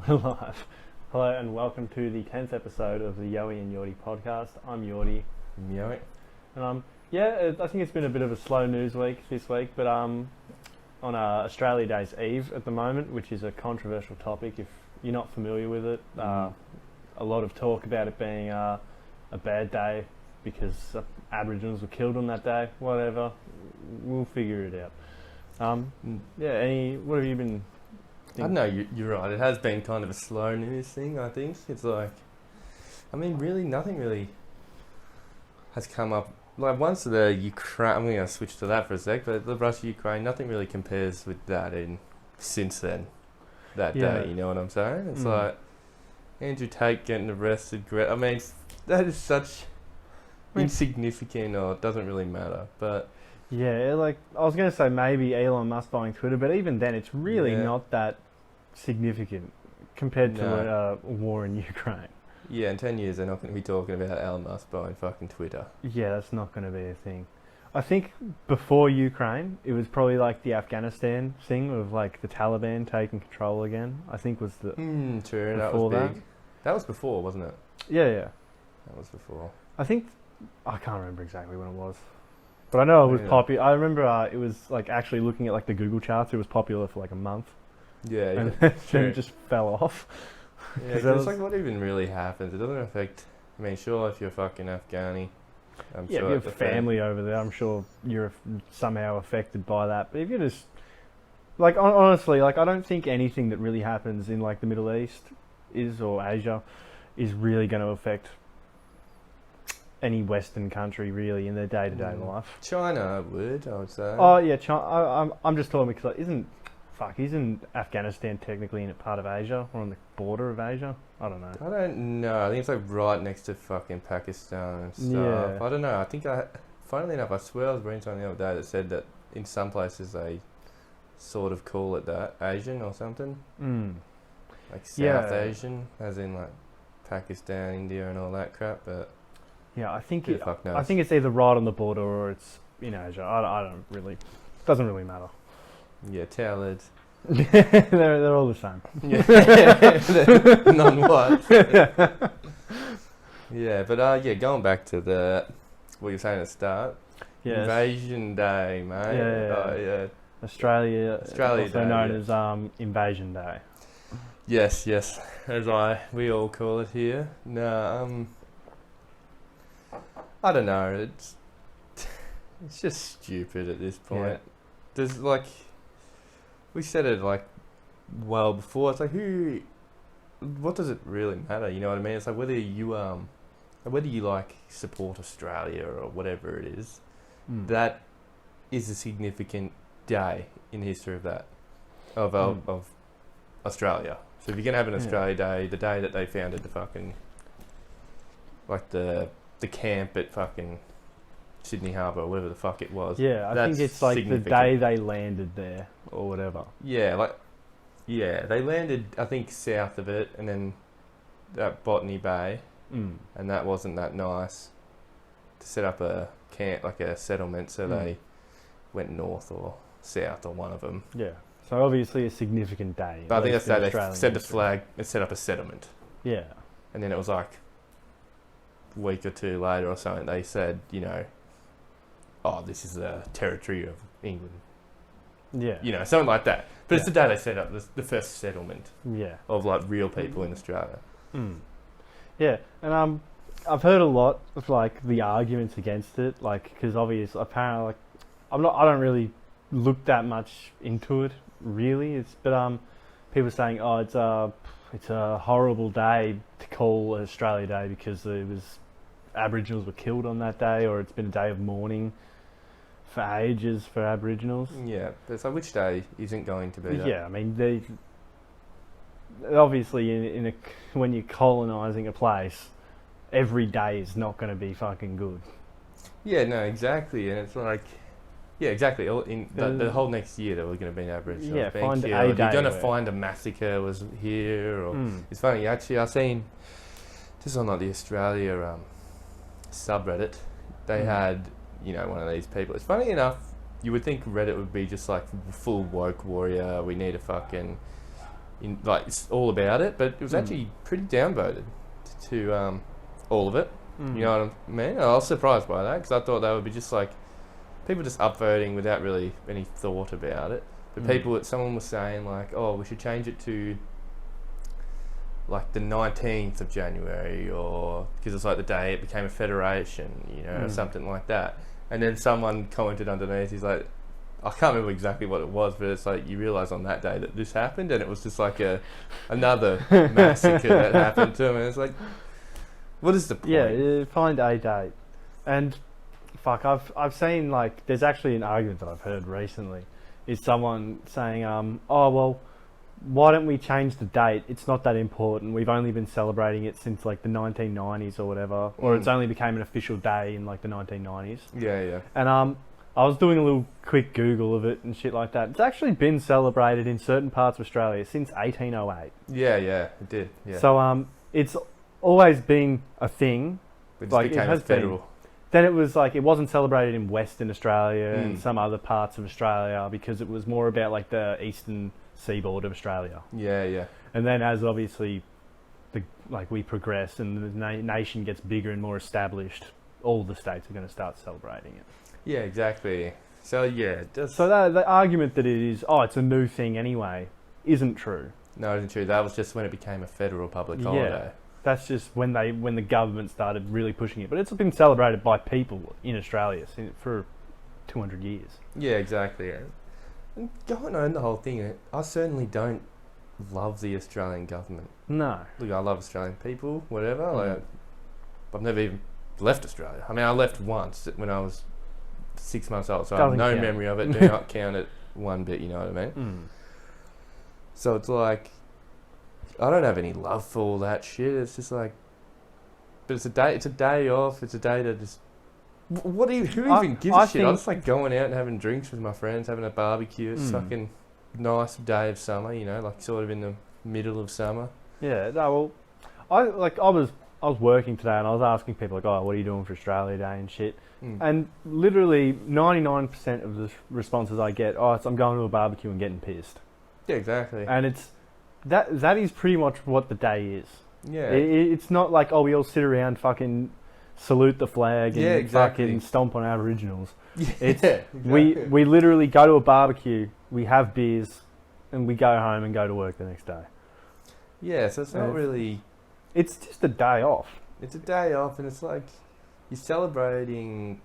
We're live. Hello and welcome to the 10th episode of the Yoie and Jordi Podcast. I'm Jordi. Yoie. And I think it's been a bit of a slow news week this week, but on Australia Day's Eve at the moment, which is a controversial topic if you're not familiar with it. A lot of talk about it being a bad day because Aboriginals were killed on that day. Whatever, we'll figure it out. What have you been I don't know, you're right. It has been kind of a slow news thing, I think. It's like, really, nothing really has come up. Like, once the Ukraine, I'm going to switch to that for a sec, but the Russia-Ukraine, nothing really compares with that since then, that day, you know what I'm saying? It's like, Andrew Tate getting arrested, that is such insignificant, or it doesn't really matter, but... Yeah, like, I was going to say maybe Elon Musk buying Twitter, but even then, it's really not that significant compared to a war in Ukraine. Yeah, in 10 years, they're not going to be talking about Elon Musk buying fucking Twitter. Yeah, that's not going to be a thing. I think before Ukraine, it was probably like the Afghanistan thing of like the Taliban taking control again. I think was the... true, that was big. That was before, wasn't it? Yeah. That was before. I can't remember exactly when it was. But I know it was popular. I remember it was like actually looking at like the Google charts. It was popular for like a month. Yeah, and then it just fell off. Yeah, it's like what even really happens. It doesn't affect. Sure, if you're fucking Afghani, if you have family over there, I'm sure you're somehow affected by that. But if you're just like honestly, like I don't think anything that really happens in like the Middle East or Asia is really going to affect any Western country really in their day-to-day life. China would, I would say. Oh yeah, China. I'm just talking because like, isn't Afghanistan technically in a part of Asia or on the border of Asia? I don't know. I don't know. I think it's like right next to fucking Pakistan and stuff. Yeah. I don't know. Funnily enough, I swear I was reading something the other day that said that in some places they sort of call it that Asian or something. Like South Asian, as in like Pakistan, India, and all that crap. But yeah, I think it's either right on the border or it's in Asia. I don't really. Doesn't really matter. Yeah, tailored. they're all the same. Yeah, non-white. Yeah, but going back to what you were saying at the start. Yes. Invasion Day, mate. Yeah. Oh, yeah. Australia also Day, known as Invasion Day. Yes, as we all call it here. No, I don't know. It's just stupid at this point. Yeah. There's like, we said it like well before. It's like what does it really matter? You know what I mean? It's like whether you like support Australia or whatever it is. That is a significant day in the history of Australia. So if you're gonna have an Australia Day, the day that they founded the fucking like the camp at fucking Sydney Harbour or whatever the fuck it was. Yeah, I think it's like the day they landed there or whatever. Yeah, they landed I think south of it and then at Botany Bay, and that wasn't that nice to set up a camp, like a settlement, so they went north or south or one of them. Yeah. So obviously a significant day. But I think that's that they set the flag and set up a settlement. Yeah. And then it was like a week or two later or something, they said, this is the territory of England. Yeah. Something like that. But it's the day they set up the first settlement of like real people in Australia. Yeah. And I've heard a lot of like the arguments against it, like because obviously apparently like I don't really look that much into it really. But people saying it's a horrible day to call Australia Day because Aboriginals were killed on that day, or it's been a day of mourning for ages for Aboriginals. Yeah, but it's like which day isn't going to be that? Yeah, they obviously when you're colonising a place, every day is not going to be fucking good. Yeah, no, exactly, and it's like, yeah, exactly. In the whole next year, there were going to be Aboriginals. Yeah, find a day. You're going to find a massacre was here, or it's funny. Actually, I've seen this on like the Australia subreddit. They had one of these people. It's funny enough. You would think Reddit would be just like full woke warrior. We need to fucking it's all about it, but it was actually pretty downvoted to all of it. You know what I mean? I was surprised by that because I thought they would be just like people just upvoting without really any thought about it. But someone was saying like, oh, we should change it to like the 19th of January, or because it's like the day it became a federation, or something like that. And then someone commented underneath, he's like, I can't remember exactly what it was, but it's like you realise on that day that this happened, and it was just like another massacre that happened to him. And it's like, what is the point? Yeah, find a date. And fuck, I've seen like there's actually an argument that I've heard recently is someone saying, oh well, why don't we change the date? It's not that important. We've only been celebrating it since like the 1990s or whatever, or it's only became an official day in like the 1990s. Yeah. And I was doing a little quick Google of it and shit like that. It's actually been celebrated in certain parts of Australia since 1808. Yeah, it did. Yeah. So it's always been a thing. It just became a federal. Then it was like it wasn't celebrated in Western Australia and some other parts of Australia because it was more about like the eastern seaboard of Australia. Yeah. And then as obviously we progress and the nation gets bigger and more established, all the states are going to start celebrating it. Yeah, exactly. So yeah, so the argument that it is, it's a new thing anyway, isn't true. No, it isn't true. That was just when it became a federal public holiday. That's just when the government started really pushing it. But it's been celebrated by people in Australia for 200 years. Yeah, exactly. And going on the whole thing, I certainly don't love the Australian government. No. Look, I love Australian people, whatever. Like, I've never even left Australia. I mean, I left once when I was 6 months old, so I have no memory of it. Do not count it one bit, you know what I mean? So it's like, I don't have any love for all that shit. It's just like, but it's a day off. It's a day to just. Who even gives a shit? I just like going out and having drinks with my friends, having a barbecue. It's fucking nice day of summer, like sort of in the middle of summer. Yeah, no, well, I was working today and I was asking people like, oh, what are you doing for Australia Day and shit? And literally 99% of the responses I get, I'm going to a barbecue and getting pissed. Yeah, exactly. And it's that is pretty much what the day is. Yeah. It's not like, we all sit around fucking salute the flag and fucking stomp on Aboriginals. Yeah, it's exactly. we literally go to a barbecue, we have beers, and we go home and go to work the next day. Yeah, so it's not really. It's just a day off. It's a day off, and it's like you're celebrating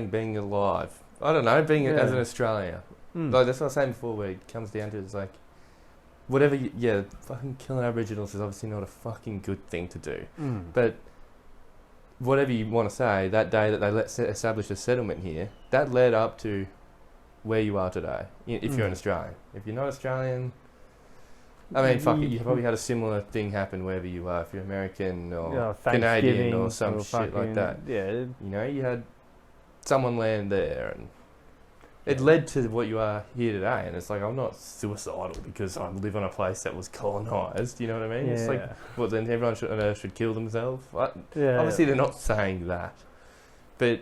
being alive. I don't know, being as an Australian. Like that's what I was saying before, where it comes down to it's like whatever. Fucking killing Aboriginals is obviously not a fucking good thing to do. But whatever you want to say, that day that they established a settlement here, that led up to where you are today. If you're an Australian, if you're not Australian, I mean, fuck it, you probably had a similar thing happen wherever you are. If you're American or Canadian or some shit like that, you had someone land there and. It led to what you are here today, and it's like, I'm not suicidal because I live on a place that was colonised, you know what I mean? It's like, then everyone on Earth should kill themselves? Obviously they're not saying that, but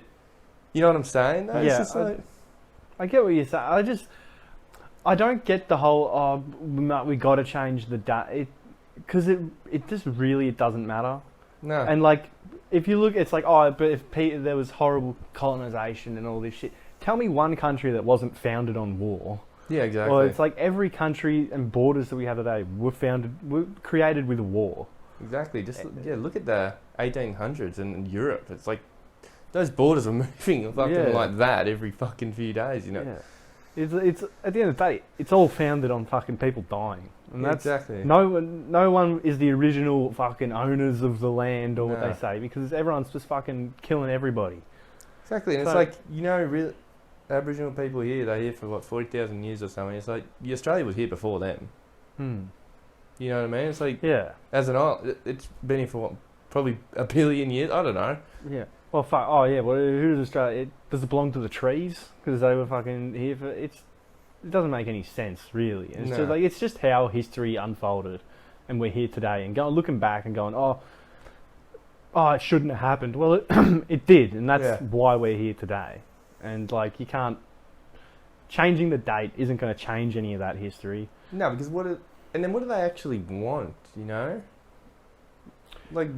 you know what I'm saying? Though? It's just I get what you're saying. I don't get the whole, we got to change the date, because it just really, it doesn't matter. No. And like, if you look, it's like, but if there was horrible colonisation and all this shit, tell me one country that wasn't founded on war. Yeah, exactly. Well, it's like every country and borders that we have today were created with a war. Exactly. Just look at the 1800s in Europe. It's like those borders were moving like that every fucking few days. Yeah. It's at the end of the day, it's all founded on fucking people dying, and that's exactly. No one is the original fucking owners of the land or what they say, because everyone's just fucking killing everybody. Exactly, and it's like really. Aboriginal people here, they're here for 40,000 years or something. It's like Australia was here before them. You know what I mean? It's like as an island, it's been here for probably a billion years. I don't know. Yeah. Well, fuck. Oh yeah. Well, who does Australia? Does it belong to the trees because they were fucking here for? It doesn't make any sense really. And it's just how history unfolded, and we're here today and looking back and going, it shouldn't have happened. Well, it did, and that's why we're here today. And like you can't changing the date isn't going to change any of that history. No, because what do they actually want, you know? Like...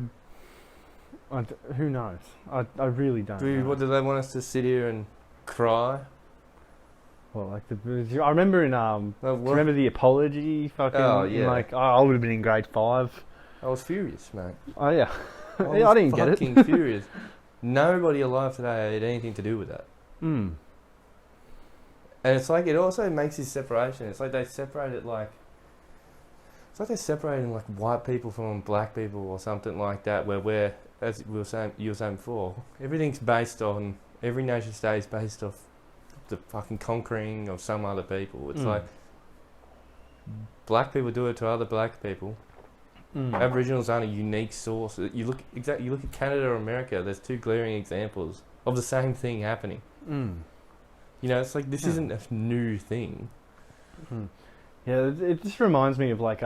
Who knows? I really don't know. What do they want us to sit here and cry? Well, like I remember in remember the apology fucking. Oh yeah. Like I would have been in grade 5. I was furious, mate. Oh yeah. I didn't get it. Fucking furious. Nobody alive today had anything to do with that. Mm. And it's like it also makes this separation. It's like they separate it like. It's like they're separating like white people from black people or something like that. Where as you were saying before, everything's based on every nation state is based off the fucking conquering of some other people. It's like black people do it to other black people. Aboriginals aren't a unique source. You look at Canada or America. There's 2 glaring examples of the same thing happening. You know, it's like this isn't a new thing. Yeah, it just reminds me of like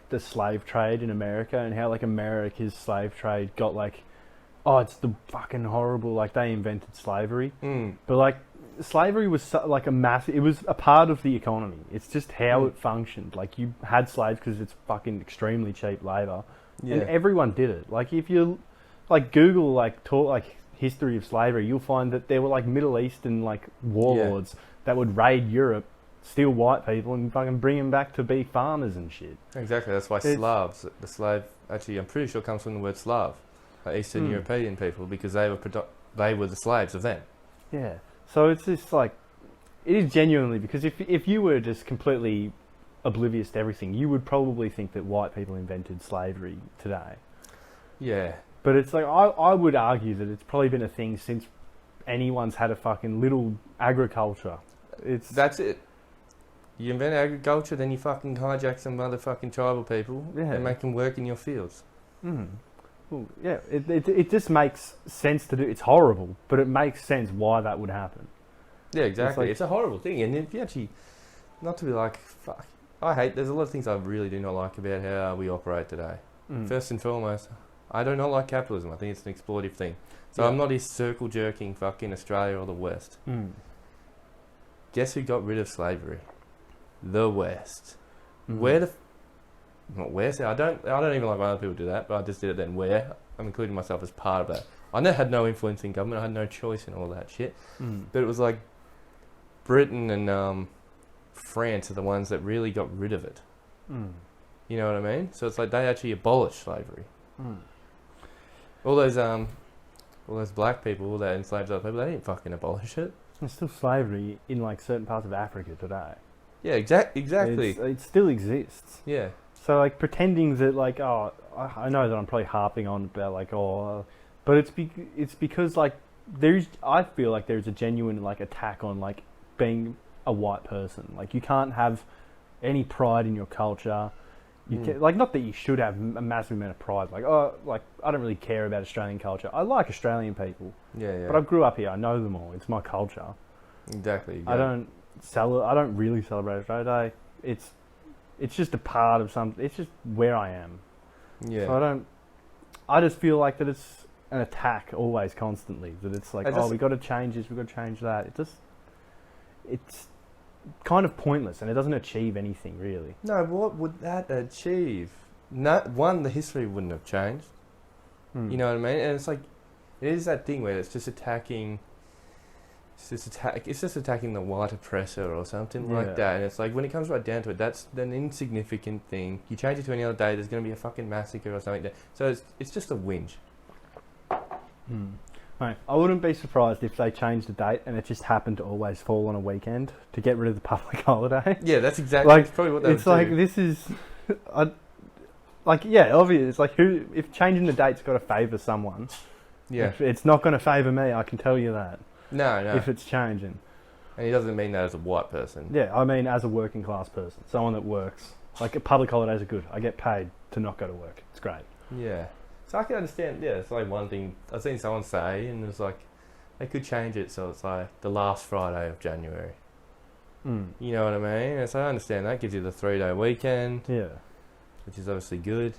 the slave trade in America and how like America's slave trade got like, oh, it's the fucking horrible, like they invented slavery, but like slavery was like it was a part of the economy. It's just how it functioned. Like you had slaves because it's fucking extremely cheap labor, and everyone did it. Like if you like Google like history of slavery, you'll find that there were like Middle Eastern like warlords that would raid Europe, steal white people and fucking bring them back to be farmers and shit. Exactly, that's why Slavs, the slave, actually I'm pretty sure comes from the word Slav, like Eastern European people, because they were the slaves of them. Yeah, so it's just like, it is genuinely, because if you were just completely oblivious to everything, you would probably think that white people invented slavery today. Yeah. But it's like, I would argue that it's probably been a thing since anyone's had a fucking little agriculture. That's it. You invent agriculture, then you fucking hijack some motherfucking tribal people and make them work in your fields. Well, yeah, it just makes sense to do. It's horrible, but it makes sense why that would happen. Yeah, exactly. It's a horrible thing. And if you actually, not to be like, fuck, there's a lot of things I really do not like about how we operate today. First and foremost, I do not like capitalism. I think it's an exploitative thing. So I'm not here circle jerking fucking Australia or the West. Guess who got rid of slavery? The West. Not where? I don't even like when other people do that, but I just did it then. Where? I'm including myself as part of that. I had no influence in government. I had no choice in all that shit. But it was like Britain and France are the ones that really got rid of it. You know what I mean? So it's like they actually abolished slavery. All those black people that enslaved other people, they didn't fucking abolish it. There's still slavery in like certain parts of Africa today. Yeah, exactly. It still exists. Yeah. So like pretending that like, oh, I know that I'm probably harping on about like, but it's because like I feel like there's a genuine like attack on like being a white person. Like you can't have any pride in your culture. You can, like, not that you should have a massive amount of pride. Like, I don't really care about Australian culture. I like Australian people. Yeah. But I grew up here. I know them all. It's my culture. Exactly. I don't really celebrate Australia Day. It's just a part of something. It's just where I am. Yeah. So I just feel like that it's an attack always, constantly. That it's like, we got to change this, we got to change that. It's kind of pointless, and it doesn't achieve anything really. No, what would that achieve? The history wouldn't have changed. You know what I mean? And it's like, it is that thing where it's just attacking. It's just attacking the white oppressor or something like that. And it's like, when it comes right down to it, that's an insignificant thing. You change it to any other day, there's going to be a fucking massacre or something like that. So it's just a whinge. Right. I wouldn't be surprised if they changed the date and it just happened to always fall on a weekend to get rid of the public holiday. Yeah, that's exactly probably what they would do. It's like, this is... obvious. It's like, if changing the date's got to favour someone, it's not going to favour me, I can tell you that. No. If it's changing. And he doesn't mean that as a white person. Yeah, I mean as a working class person. Someone that works. Like, public holidays are good. I get paid to not go to work. It's great. Yeah. So I can understand, it's like one thing I've seen someone say, and it's like, they could change it so it's like the last Friday of January. You know what I mean? And so I understand that gives you the 3-day weekend. Yeah. Which is obviously good.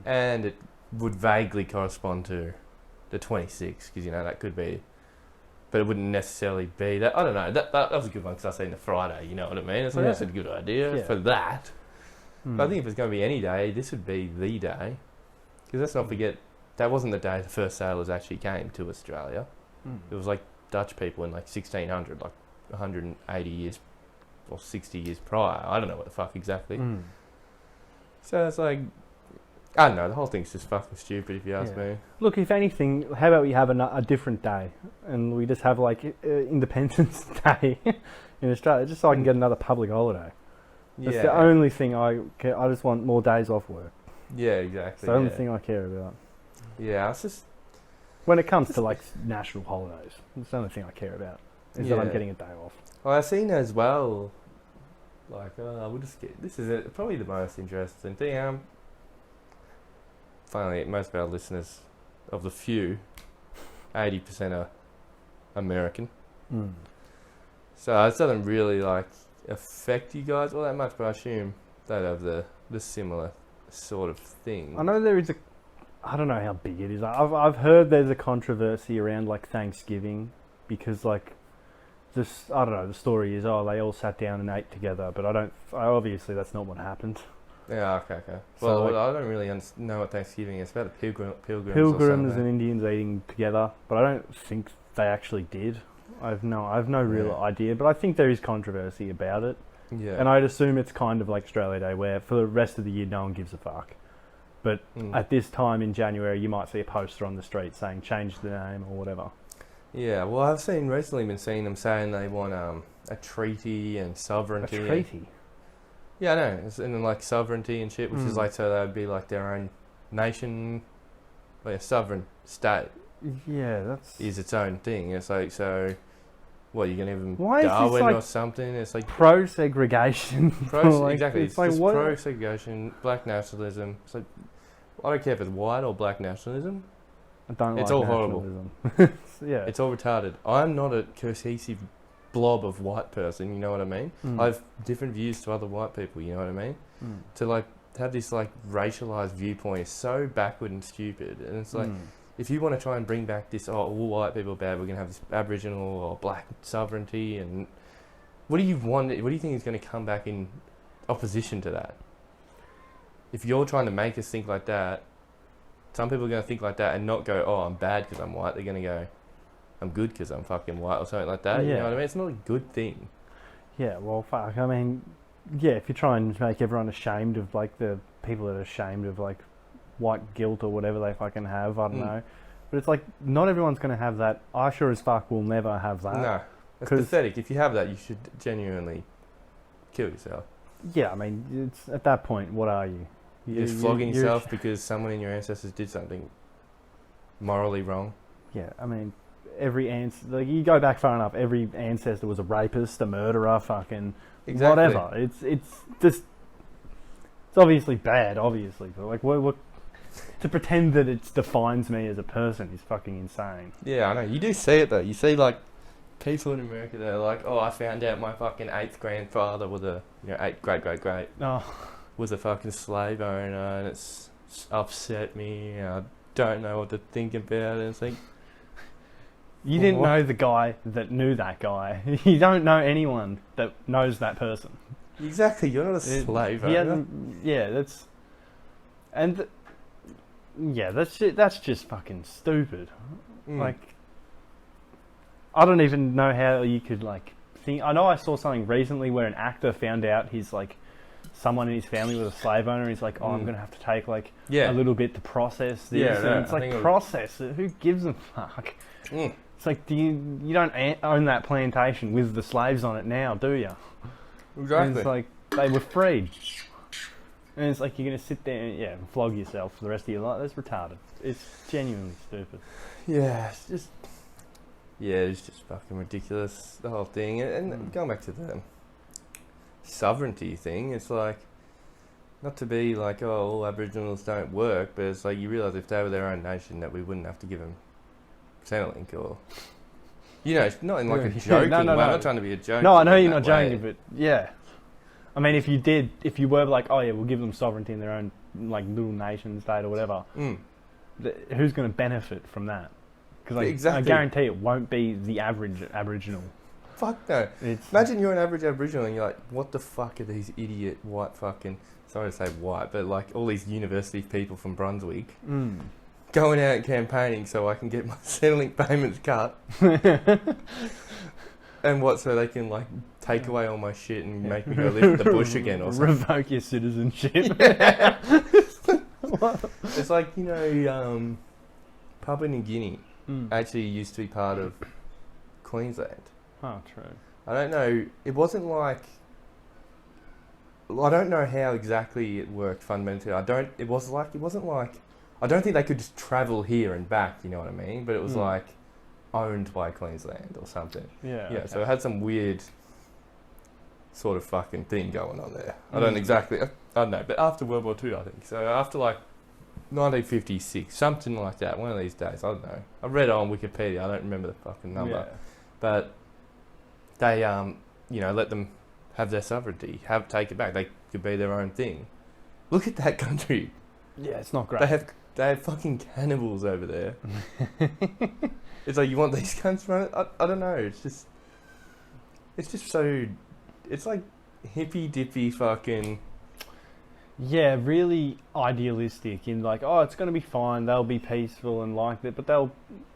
And it would vaguely correspond to the 26th, because, that could be but it wouldn't necessarily be that. I don't know. That was a good one because I seen the Friday. You know what I mean? It's like that's a good idea for that. But I think if it's going to be any day, this would be the day. Because let's not forget, that wasn't the day the first sailors actually came to Australia. It was like Dutch people in like 1600, like 180 years or 60 years prior. I don't know what the fuck exactly. So it's like, I don't know, the whole thing's just fucking stupid if you ask me. Look, if anything, how about we have a different day and we just have like Independence Day in Australia, just so I can get another public holiday. That's the only thing I just want more days off work. Yeah, exactly. It's the only thing I care about. Yeah, it's just... When it comes to like national holidays, it's the only thing I care about, is that I'm getting a day off. Well, I've seen as well, like, we'll just get... This is probably the most interesting thing. Finally, most of our listeners, of the few, 80% are American. So it doesn't really, like, affect you guys all that much, but I assume they'd have the similar sort of thing. I know there is I don't know how big it is. I've heard there's a controversy around like Thanksgiving because like this, I don't know, the story is they all sat down and ate together, but obviously that's not what happened. Yeah, okay. So well, I don't really know what Thanksgiving is. It's about the pilgrims and Indians eating together, but I don't think they actually did. I've no real idea, but I think there is controversy about it. Yeah. And I'd assume it's kind of like Australia Day, where for the rest of the year no one gives a fuck. But at this time in January, you might see a poster on the street saying change the name or whatever. Yeah, well, I've been seeing them saying they want a treaty and sovereignty. A treaty? Yeah, I know. And then like sovereignty and shit, which is like so they would be like their own nation, like a sovereign state. Yeah, that's... is its own thing. It's like, so... What, you're going to give them Why Darwin is this like or something? It's like... Pro-segregation. Exactly. It's like, just what? pro-segregation, black nationalism. It's like... I don't care if it's white or black nationalism. I don't it's like all nationalism. horrible. Yeah. It's all retarded. I'm not a cohesive blob of white person, you know what I mean? I have different views to other white people, you know what I mean? To like have this like racialized viewpoint is so backward and stupid. And it's like... If you want to try and bring back this, all white people are bad, we're going to have this Aboriginal or black sovereignty, and what do you want? What do you think is going to come back in opposition to that? If you're trying to make us think like that, some people are going to think like that and not go, oh, I'm bad because I'm white. They're going to go, I'm good because I'm fucking white or something like that. Yeah. You know what I mean? It's not a good thing. Yeah, well, fuck. I mean, yeah, if you try and make everyone ashamed of, like, the people that are ashamed of, like, white guilt or whatever they fucking have, I don't know. But it's like, not everyone's going to have that. I sure as fuck will never have that. No, it's pathetic. If you have that, you should genuinely kill yourself. Yeah, I mean, it's at that point, what are you? You're just flogging yourself because someone in your ancestors did something morally wrong. Yeah, I mean, like, you go back far enough, every ancestor was a rapist, a murderer, fucking whatever. It's just, it's obviously bad, obviously, but like, what to pretend that it defines me as a person is fucking insane. Yeah, I know. You do see it though. You see like people in America that are like, oh, I found out my fucking 8th grandfather was great was a fucking slave owner, and it's upset me. And I don't know what to think about it. It's like, you didn't know the guy that knew that guy. You don't know anyone that knows that person. Exactly. You're not a slave owner. That's just fucking stupid. Like, I don't even know how you could like think. I know I saw something recently where an actor found out he's like someone in his family was a slave owner. He's like, oh, I'm gonna have to take like a little bit to process this. Yeah, and it's like, process it. Who gives a fuck? It's like, you don't own that plantation with the slaves on it now, do you? Exactly. And it's like, they were freed. And it's like, you're going to sit there and flog yourself for the rest of your life. That's retarded. It's genuinely stupid. Yeah, it's just fucking ridiculous, the whole thing. And going back to the sovereignty thing, it's like, not to be like, oh, all Aboriginals don't work, but it's like, you realise if they were their own nation that we wouldn't have to give them Centrelink or... You know, not in like a joking way. I'm not trying to be a joke. No, I know you're not joking, but yeah. I mean, if you were like, oh yeah, we'll give them sovereignty in their own like little nation state or whatever, who's going to benefit from that? Because I Exactly. guarantee it won't be the average Aboriginal. Fuck no. Imagine you're an average Aboriginal and you're like, what the fuck are these idiot white fucking, sorry to say white, but like all these university people from Brunswick going out campaigning so I can get my Centrelink payments cut. And what, so they can like take away all my shit and make me go live in the bush again or something. Revoke your citizenship. Yeah. It's like, you know, Papua New Guinea actually used to be part of Queensland. Oh, true. I don't know. It wasn't like. I don't know how exactly it worked fundamentally. It wasn't like. I don't think they could just travel here and back. You know what I mean? But it was like owned by Queensland or something. Yeah. Yeah. Okay. So it had some weird sort of fucking thing going on there. I don't exactly. I don't know. But after World War II, I think. So after like 1956, something like that. One of these days, I don't know. I read it on Wikipedia. I don't remember the fucking number. Yeah. But they, you know, let them have their sovereignty, take it back. They could be their own thing. Look at that country. Yeah, it's not great. They have fucking cannibals over there. It's like, you want these cunts running? I don't know. It's just so. It's like hippy dippy fucking. Yeah, really idealistic in like, oh, it's going to be fine. They'll be peaceful and like that, but they'll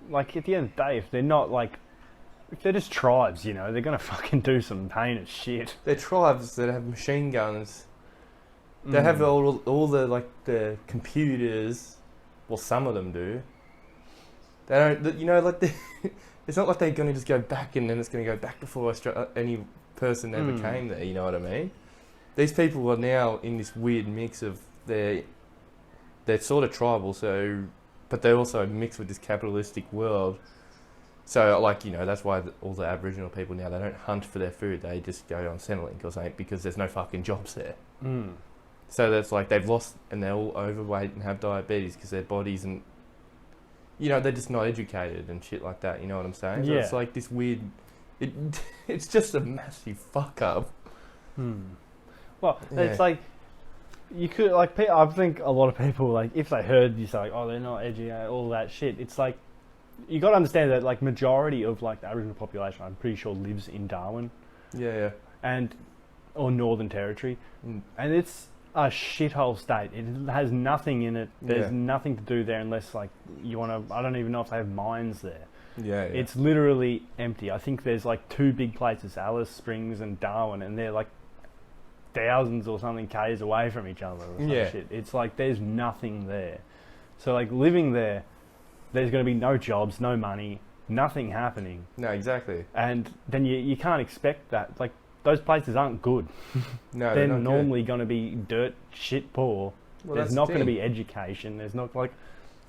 like at the end of the day, if they're not like. If they're just tribes, you know, they're going to fucking do some heinous shit. They're tribes that have machine guns. They have all the, like, the computers. Well, some of them do. They don't, you know, like, it's not like they're going to just go back and then it's going to go back before any person ever came there, you know what I mean? These people are now in this weird mix of, they're sort of tribal, so, but they're also mixed with this capitalistic world. So, like, you know, that's why all the Aboriginal people now, they don't hunt for their food. They just go on Centrelink or something because there's no fucking jobs there. So that's like they've lost and they're all overweight and have diabetes because their bodies and, you know, they're just not educated and shit like that. You know what I'm saying? So it's like this weird, it's just a massive fuck up. Well, it's like, you could, like, I think a lot of people, like, if they heard you say, like, oh, they're not educated, all that shit, it's like, you got to understand that, like, majority of, like, the Aboriginal population, I'm pretty sure, lives in Darwin. Yeah. Or Northern Territory. And it's a shithole state. It has nothing in it. There's nothing to do there unless, like, you want to... I don't even know if they have mines there. Yeah. It's literally empty. I think there's, like, two big places, Alice Springs and Darwin, and they're, like, thousands or something k's away from each other or some shit. It's like there's nothing there. So, like, living there... There's going to be no jobs, no money, nothing happening. No, exactly. And then you can't expect that. Like, those places aren't good. No, they're normally going to be dirt, shit poor. Well, there's not going to be education. There's not, like...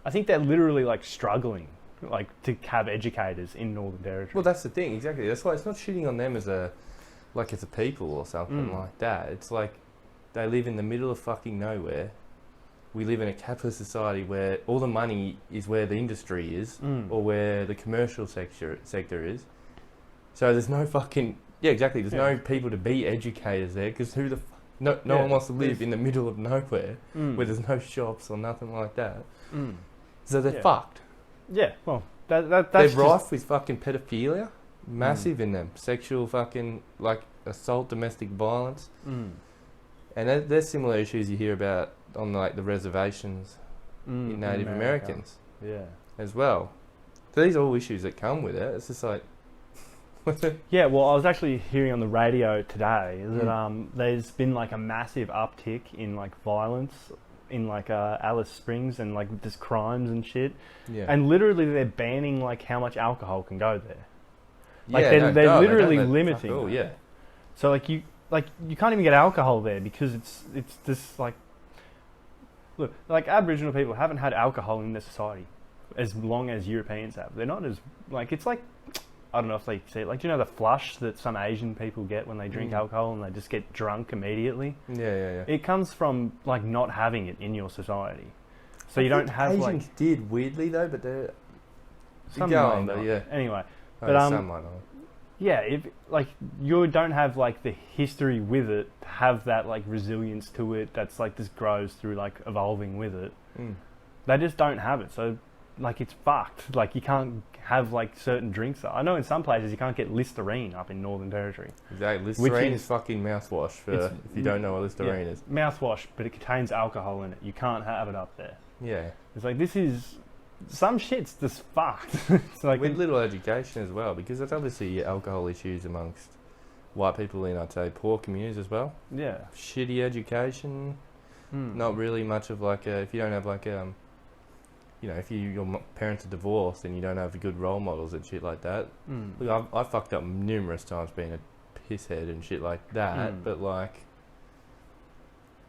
I think they're literally, like, struggling, like, to have educators in Northern Territory. Well, that's the thing, exactly. That's why it's not shitting on them as a people or something like that. It's like, they live in the middle of fucking nowhere. We live in a capitalist society where all the money is where the industry is or where the commercial sector is. So there's no fucking... Yeah, exactly. There's no people to be educators there because who the fuck... No one wants to live in the middle of nowhere where there's no shops or nothing like that. So they're fucked. Yeah, well, that's they're rife with fucking pedophilia. Massive in them. Sexual fucking, like, assault, domestic violence. And there's similar issues you hear about on like the reservations in Native Americans as well. So these are all issues that come with it. It's just like... Yeah, well, I was actually hearing on the radio today that there's been like a massive uptick in like violence in like Alice Springs and like just crimes and shit. Yeah. And literally they're banning like how much alcohol can go there. Like they're literally limiting. Oh, yeah. So like you can't even get alcohol there because it's this like... Look, like Aboriginal people haven't had alcohol in their society as long as Europeans have. They're not as, like, it's like, I don't know if they say it, like, do you know the flush that some Asian people get when they drink alcohol and they just get drunk immediately? Yeah. It comes from, like, not having it in your society. So you don't have, Asians like... Asians did, weirdly, though, but they're... Some might not. Yeah. Anyway. Some might not. Yeah, if, like, you don't have, like, the history with it, to have that, like, resilience to it that's, like, just grows through, like, evolving with it. They just don't have it. So like it's fucked. Like you can't have like certain drinks. I know in some places you can't get Listerine up in Northern Territory. Exactly. Listerine is fucking mouthwash if you don't know what Listerine is. Mouthwash, but it contains alcohol in it. You can't have it up there. Yeah. It's like this is some shit's just fucked. It's like with little education as well, because there's obviously alcohol issues amongst white people in, I'd say, poor communities as well. Yeah. Shitty education. Not really much of like if you don't have like if your parents are divorced and you don't have good role models and shit like that. Look, I've fucked up numerous times being a pisshead and shit like that, but like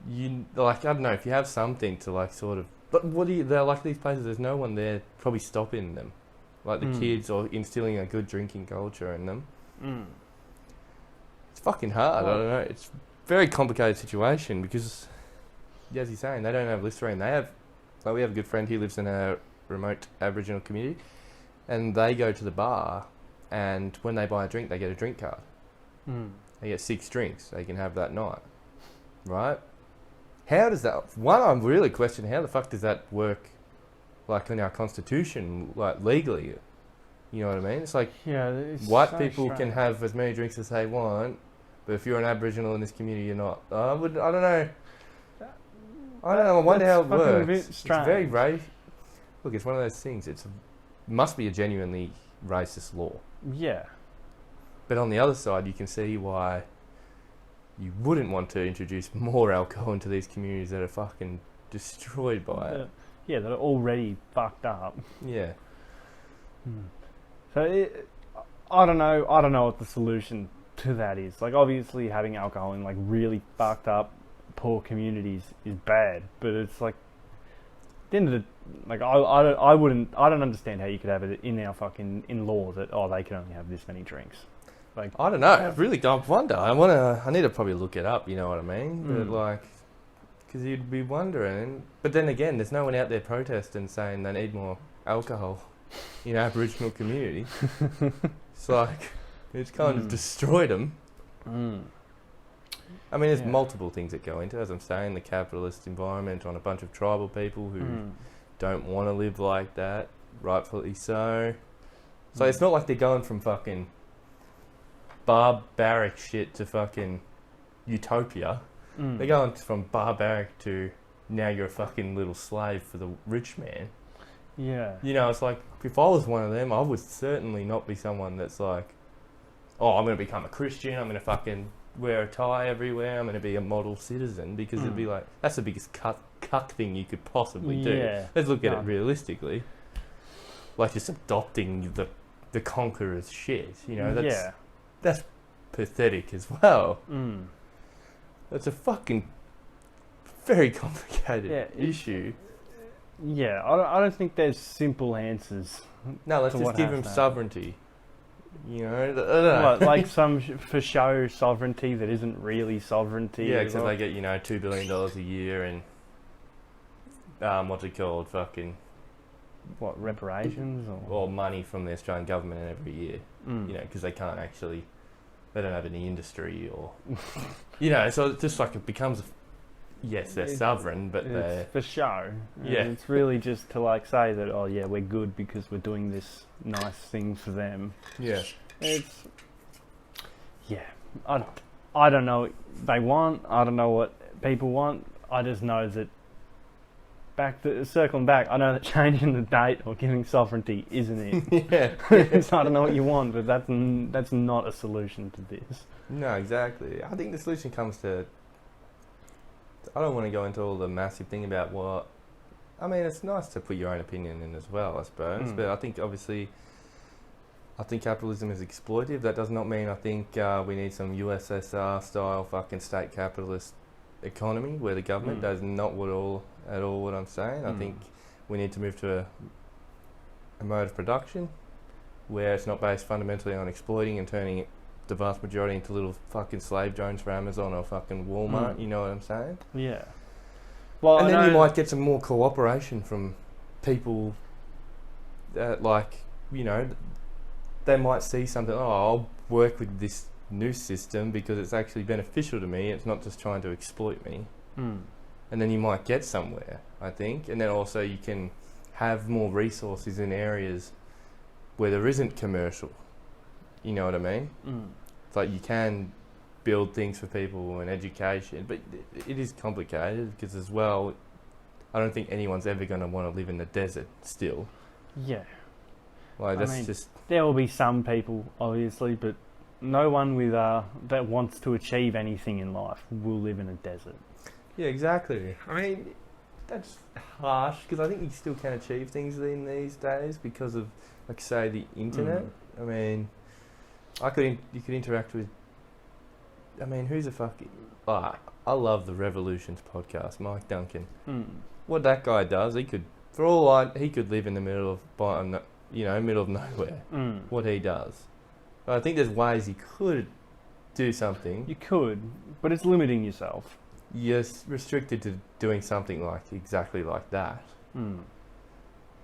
I don't know, if you have something to like sort of, but they're like these places, there's no one there probably stopping them, like the kids, or instilling a good drinking culture in them. It's fucking hard. I don't know, it's a very complicated situation because, as you're saying, they don't have Listerine. They have, like, we have a good friend, he lives in a remote Aboriginal community, and they go to the bar, and when they buy a drink, they get a drink card. They get 6 drinks they can have that night, right? How does that... One, I'm really questioning, how the fuck does that work, like, in our constitution, like, legally? You know what I mean? It's like, white people can have as many drinks as they want, but if you're an Aboriginal in this community, you're not. I don't know. I wonder how it works. It's very Look, it's one of those things. Must be a genuinely racist law. Yeah. But on the other side, you can see why you wouldn't want to introduce more alcohol into these communities that are fucking destroyed by it. Yeah, that are already fucked up. Yeah. So I don't know. I don't know what the solution to that is. Like, obviously, having alcohol in like really fucked up poor communities is bad, but it's like at the end of the I don't understand how you could have it in our fucking in law that they can only have this many drinks. Like, I don't know. I really don't wonder. I need to probably look it up. You know what I mean? But like, because you'd be wondering. But then again, there's no one out there protesting saying they need more alcohol in Aboriginal community. It's like it's kind of destroyed them. I mean, there's multiple things that go into it, as I'm saying, the capitalist environment on a bunch of tribal people who don't want to live like that, rightfully so. So it's not like they're going from fucking barbaric shit to fucking utopia. They're going from barbaric to now you're a fucking little slave for the rich man. Yeah. You know, it's like, if I was one of them, I would certainly not be someone that's like, oh, I'm going to become a Christian, I'm going to fucking wear a tie everywhere, I'm going to be a model citizen, because it'd be like, that's the biggest cuck thing you could possibly do. Let's look at it realistically. Like, just adopting the conqueror's shit, you know, that's pathetic as well. That's a fucking very complicated issue. Yeah, I don't think there's simple answers. No, let's just give him sovereignty. You know, I don't know. What, like some for show sovereignty that isn't really sovereignty. Yeah, because they get, $2 billion a year and what's it called, fucking reparations or money from the Australian government every year. Because they can't actually, they don't have any industry or so it's just like it becomes. Yes, they're sovereign, but they're for show. Yeah, it's really just to like say that we're good because we're doing this nice thing for them. Yeah, I don't know what they want. I don't know what people want. I just know that circling back, I know that changing the date or giving sovereignty isn't it. So I don't know what you want, but that's not a solution to this. No, exactly. I think the solution comes to. I don't want to go into all the massive thing about what... I mean, it's nice to put your own opinion in as well, I suppose. But I think, obviously, capitalism is exploitative. That does not mean I think we need some USSR-style fucking state capitalist economy where the government does not at all what I'm saying. I think we need to move to a mode of production where it's not based fundamentally on exploiting and turning the vast majority into little fucking slave drones for Amazon or fucking Walmart, you know what I'm saying? Yeah. Well, and then you might get some more cooperation from people that, they might see something, I'll work with this new system because it's actually beneficial to me, it's not just trying to exploit me. And then you might get somewhere, I think. And then also you can have more resources in areas where there isn't commercial. You know what I mean? It's like you can build things for people and education, but it is complicated because as well, I don't think anyone's ever going to want to live in the desert still. Yeah. Like that's just... There will be some people, obviously, but no one with that wants to achieve anything in life will live in a desert. Yeah, exactly. I mean, that's harsh because I think you still can achieve things in these days because of, like, say, the internet. I mean, you could interact with. I mean, who's a fucking? I love the Revolutions podcast, Mike Duncan. What that guy does, he could, for all he could live in the middle of, middle of nowhere. What he does, but I think there's ways you could do something. You could, but it's limiting yourself. You're restricted to doing something like exactly like that.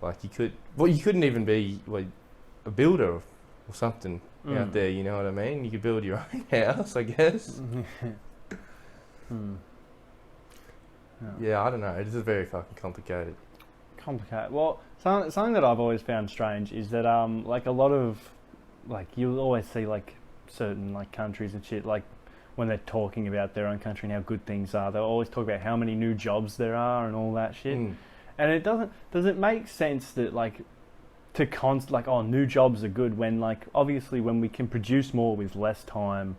Like you couldn't even be a builder or something out there. You know what I mean? You could build your own house, I guess. Yeah, I don't know. It is very fucking complicated. Well, something that I've always found strange is that like a lot of, like, you'll always see like certain like countries and shit, like when they're talking about their own country and how good things are, they'll always talk about how many new jobs there are and all that shit. And it does it make sense that like new jobs are good when, like, obviously when we can produce more with less time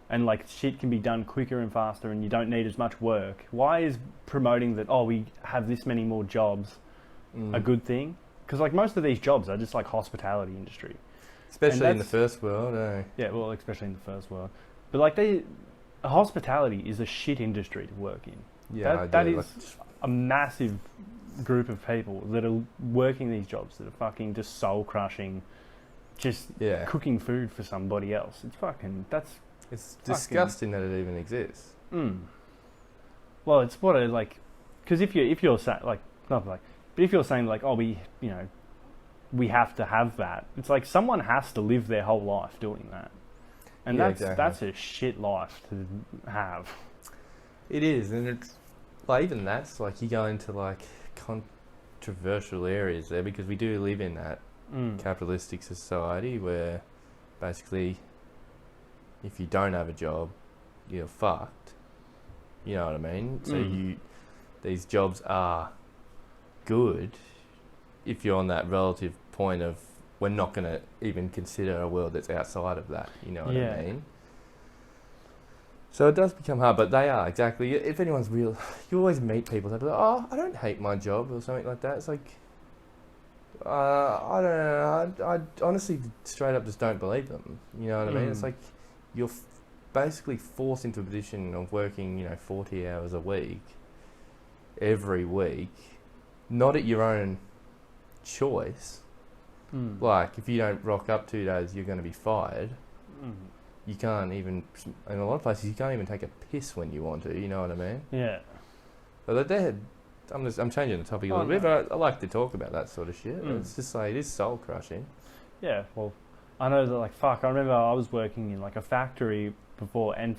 and like shit can be done quicker and faster and you don't need as much work, why is promoting that, we have this many more jobs a good thing? Because like most of these jobs are just like hospitality industry. Especially in the first world, eh? Yeah, well, especially in the first world. But like hospitality is a shit industry to work in. Yeah, that is a massive group of people that are working these jobs that are fucking just soul crushing, just cooking food for somebody else. It's disgusting that it even exists. Well, it's what it like, because if you're saying like, not like, but if you're saying like, we have to have that, it's like someone has to live their whole life doing that, and that's a shit life to have. It is, and it's like, even that's like, you go into like controversial areas there because we do live in that capitalistic society where basically if you don't have a job, you're fucked. You know what I mean? So these jobs are good if you're on that relative point of, we're not going to even consider a world that's outside of that. You know what I mean? So it does become hard, but they are, exactly. If anyone's real, you always meet people that be like, I don't hate my job or something like that. It's like, I don't know. I honestly straight up just don't believe them. You know what I mean? It's like you're basically forced into a position of working, 40 hours a week, every week, not at your own choice. Like, if you don't rock up 2 days, you're going to be fired. You can't even, in a lot of places, you can't even take a piss when you want to, you know what I mean? Yeah. But I'm changing the topic a little bit, but I like to talk about that sort of shit. It's just like, it is soul crushing. Yeah, well, I know that, like, I remember I was working in like a factory before, and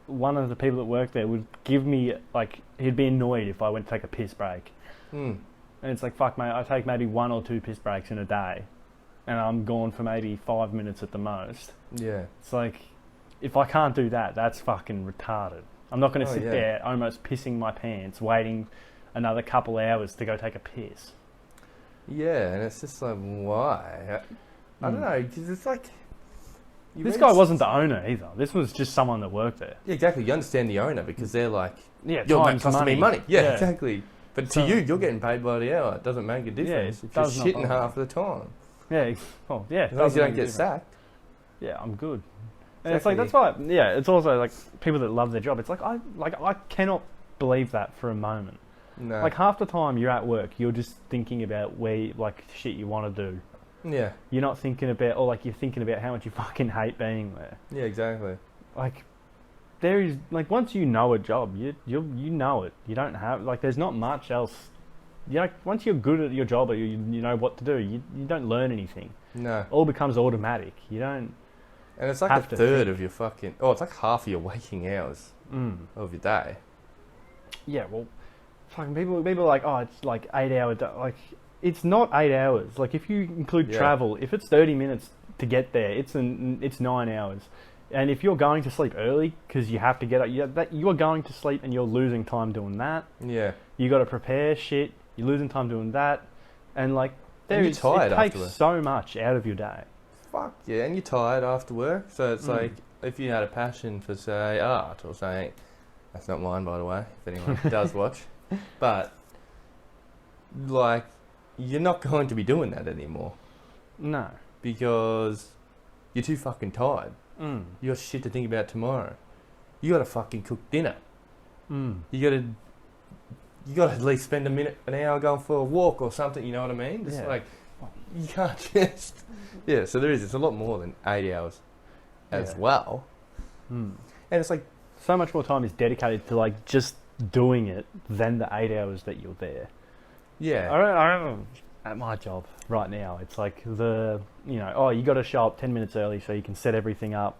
one of the people that worked there would give me, like, he'd be annoyed if I went to take a piss break. And it's like, fuck, mate, I take maybe 1 or 2 piss breaks in a day, and I'm gone for maybe 5 minutes at the most. Yeah. It's like, if I can't do that, that's fucking retarded. I'm not going to sit there almost pissing my pants, waiting another couple hours to go take a piss. Yeah, and it's just like, why? I don't know, because it's like... This guy wasn't the owner either. This was just someone that worked there. Yeah, exactly. You understand the owner because they're like, you're costing me money. Yeah, exactly. But to you, you're getting paid by the hour. It doesn't make a difference if you're shitting half the time. Yeah, well, yeah. As long as you don't get sacked. Yeah, I'm good. And it's like, that's why, it's also like people that love their job. It's like, I cannot believe that for a moment. No. Like, half the time you're at work, you're just thinking about shit you want to do. Yeah. You're not thinking about, or like, you're thinking about how much you fucking hate being there. Yeah, exactly. Like, there is, like, once you know a job, you know it. You don't have, like, there's not much else. Once you're good at your job, or you know what to do, you don't learn anything. No. It all becomes automatic. You don't. And it's like a third of your fucking... Oh, it's like half of your waking hours of your day. Yeah, well, fucking people are like, it's like 8 hour day. Like, it's not 8 hours. Like if you include travel, if it's 30 minutes to get there, it's 9 hours. And if you're going to sleep early because you have to get up, you're going to sleep and you're losing time doing that. Yeah. You got to prepare shit. You're losing time doing that, and like you're tired it takes afterwards. so much out of your day. Fuck yeah, and you're tired after work. So it's like if you had a passion for say art or something. That's not mine, by the way. If anyone does watch, but like you're not going to be doing that anymore. No, because you're too fucking tired. You got shit to think about tomorrow. You got to fucking cook dinner. You got to at least spend an hour going for a walk or something. You know what I mean? Just like you can't just. Yeah. So there is. It's a lot more than 8 hours, as well. And it's like so much more time is dedicated to like just doing it than the 8 hours that you're there. Yeah. I don't at my job right now, it's like you got to show up 10 minutes early so you can set everything up,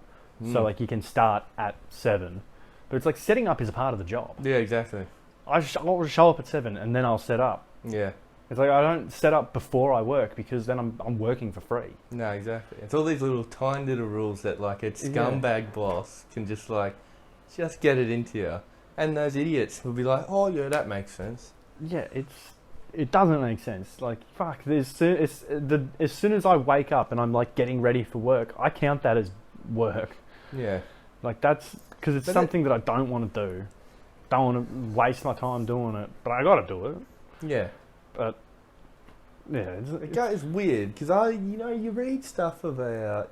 so like you can start at 7. But it's like setting up is a part of the job. Yeah, exactly. I'll show up at 7 and then I'll set up. Yeah. It's like I don't set up before I work because then I'm working for free. No, exactly. It's all these tiny little rules that like a scumbag boss can just get it into you, and those idiots will be like, oh yeah, that makes sense. Yeah, it doesn't make sense. Like fuck, as soon as I wake up and I'm like getting ready for work, I count that as work. Yeah. Like that's because it's something that I don't want to do. Don't want to waste my time doing it, but I got to do it. Yeah. But yeah, it's weird because you read stuff about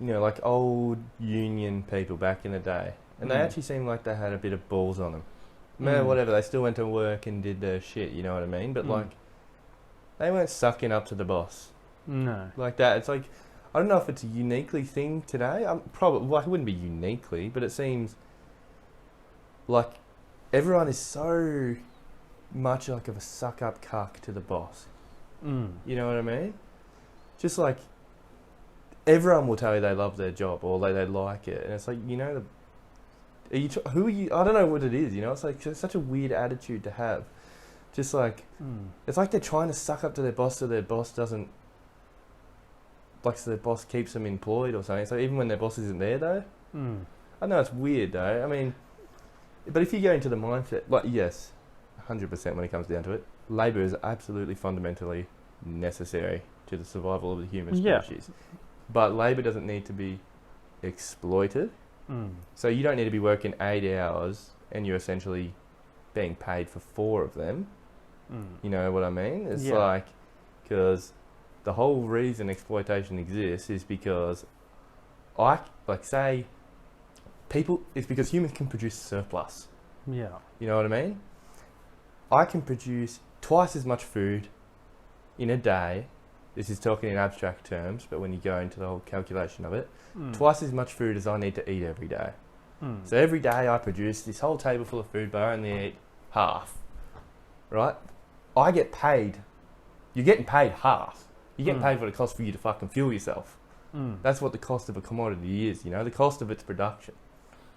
like old union people back in the day, and they actually seemed like they had a bit of balls on them. Whatever, they still went to work and did their shit, you know what I mean? But like, they weren't sucking up to the boss. No. Like that. It's like, I don't know if it's a uniquely thing today. It wouldn't be uniquely, but it seems like everyone is so much like of a suck up cuck to the boss. You know what I mean? Just like, everyone will tell you they love their job or they like it. And it's like, who are you? I don't know what it is, It's like it's such a weird attitude to have. Just like, it's like they're trying to suck up to their boss so their boss doesn't, so their boss keeps them employed or something. So even when their boss isn't there though, I know it's weird though. I mean, but if you go into the mindset, like yes, 100% when it comes down to it, labour is absolutely fundamentally necessary to the survival of the human species. But labour doesn't need to be exploited. So you don't need to be working 8 hours and you're essentially being paid for 4 of them. You know what I mean? It's like, because the whole reason exploitation exists is because it's because humans can produce surplus. Yeah. You know what I mean? I can produce twice as much food in a day. This is talking in abstract terms, but when you go into the whole calculation of it, twice as much food as I need to eat every day. So every day I produce this whole table full of food, but I only eat half. Right? I get paid. You're getting paid half. You're getting paid what it costs for you to fucking fuel yourself. That's what the cost of a commodity is, the cost of its production.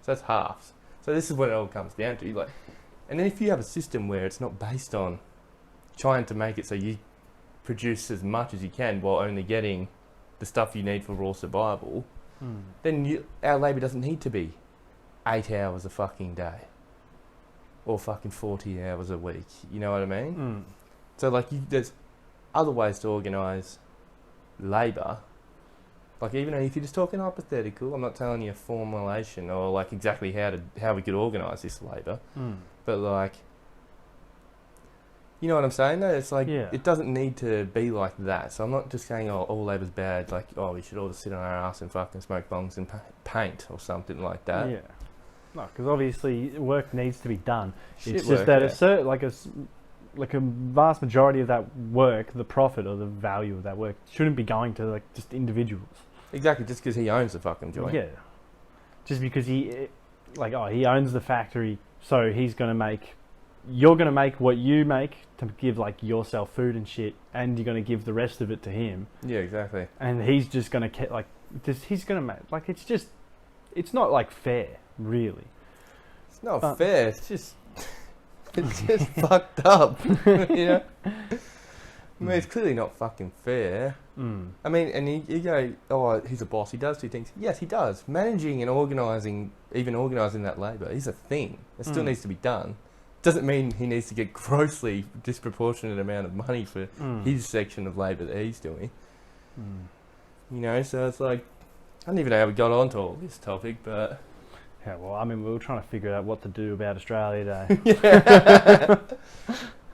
So that's halves. So this is what it all comes down to. And then if you have a system where it's not based on trying to make it so you produce as much as you can while only getting the stuff you need for raw survival, then our labour doesn't need to be 8 hours a fucking day or fucking 40 hours a week. You know what I mean? So there's other ways to organise labour. Like even if you're just talking hypothetical, I'm not telling you a formulation or like exactly how we could organise this labour, but like, you know what I'm saying though? It's like, it doesn't need to be like that. So I'm not just saying, oh, all labour's bad, like, oh, we should all just sit on our ass and fucking smoke bongs and paint or something like that. Yeah. No, because obviously work needs to be done. It's work, just that a vast majority of that work, the profit or the value of that work, shouldn't be going to like just individuals. Exactly, just because he owns the fucking joint. Yeah. Just because he owns the factory, so you're going to make what you make to give like yourself food and shit, and you're going to give the rest of it to him. Yeah, exactly. And he's just going to he's going to make, like, it's not like fair, really. It's not fair, it's just fucked up, I mean, it's clearly not fucking fair. I mean, and you go, oh, he's a boss, he does 2 things. Yes, he does. Managing and organising, even organising that labour is a thing. It still needs to be done. Doesn't mean he needs to get grossly disproportionate amount of money for his section of labour that he's doing. You know, so it's like, I don't even know how we got onto all this topic, but... Yeah, well, I mean, we were trying to figure out what to do about Australia Day.